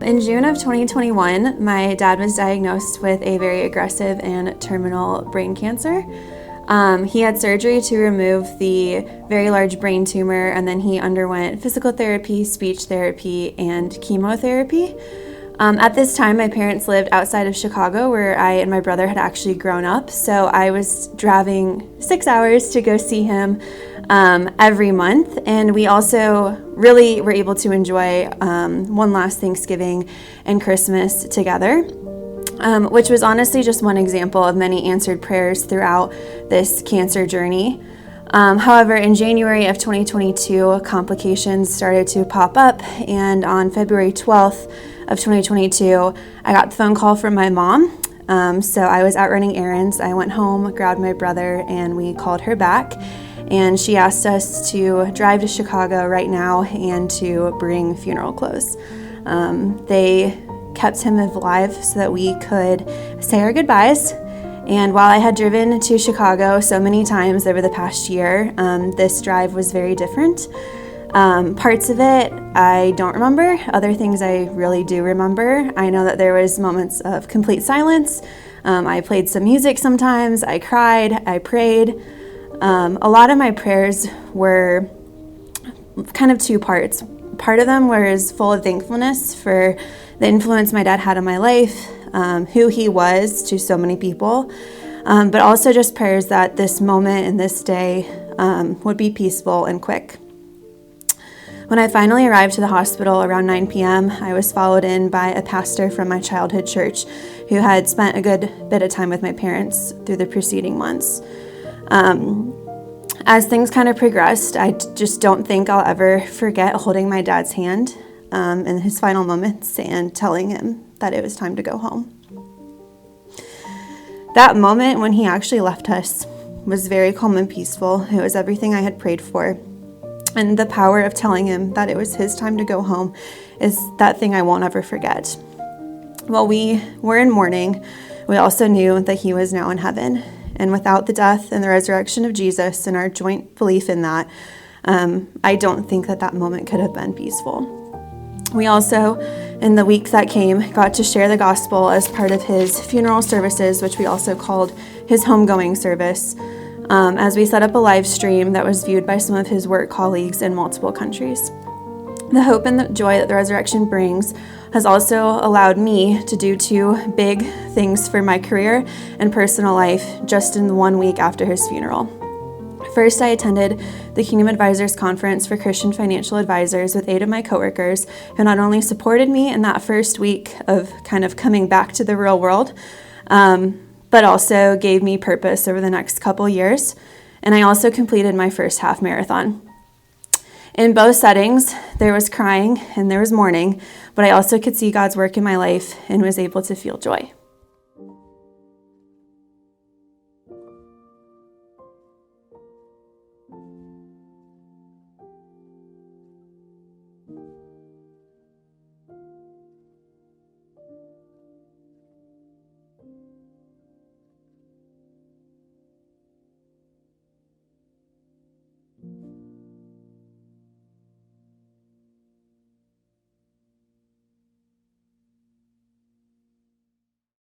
In June of 2021, my dad was diagnosed with a very aggressive and terminal brain cancer. He had surgery to remove the very large brain tumor, and then he underwent physical therapy, speech therapy, and chemotherapy. At this time, my parents lived outside of Chicago, where I and my brother had actually grown up, so I was driving 6 hours to go see him every month, and we also really were able to enjoy one last Thanksgiving and Christmas together, which was honestly just one example of many answered prayers throughout this cancer journey. However, in January of 2022, complications started to pop up, and on February 12th of 2022, I got the phone call from my mom. So I was out running errands. I went home, grabbed my brother, and we called her back. And she asked us to drive to Chicago right now and to bring funeral clothes. They kept him alive so that we could say our goodbyes. And while I had driven to Chicago so many times over the past year, this drive was very different. Parts of it I don't remember. Other things I really do remember. I know that there was moments of complete silence. I played some music sometimes. I cried. I prayed. A lot of my prayers were kind of two parts. Part of them was full of thankfulness for the influence my dad had on my life, who he was to so many people, but also just prayers that this moment and this day would be peaceful and quick. When I finally arrived to the hospital around 9 p.m., I was followed in by a pastor from my childhood church who had spent a good bit of time with my parents through the preceding months. As things kind of progressed, I just don't think I'll ever forget holding my dad's hand in his final moments and telling him that it was time to go home. That moment when he actually left us was very calm and peaceful. It was everything I had prayed for. And the power of telling him that it was his time to go home is that thing I won't ever forget. While we were in mourning, we also knew that he was now in heaven. And without the death and the resurrection of Jesus and our joint belief in that, I don't think that moment could have been peaceful. We also, in the week that came, got to share the gospel as part of his funeral services, which we also called his homegoing service, as we set up a live stream that was viewed by some of his work colleagues in multiple countries. The hope and the joy that the resurrection brings has also allowed me to do two big things for my career and personal life just in 1 week after his funeral. First, I attended the Kingdom Advisors Conference for Christian Financial Advisors with 8 of my coworkers who not only supported me in that first week of kind of coming back to the real world, but also gave me purpose over the next couple years. And I also completed my first half marathon. In both settings, there was crying and there was mourning, but I also could see God's work in my life and was able to feel joy.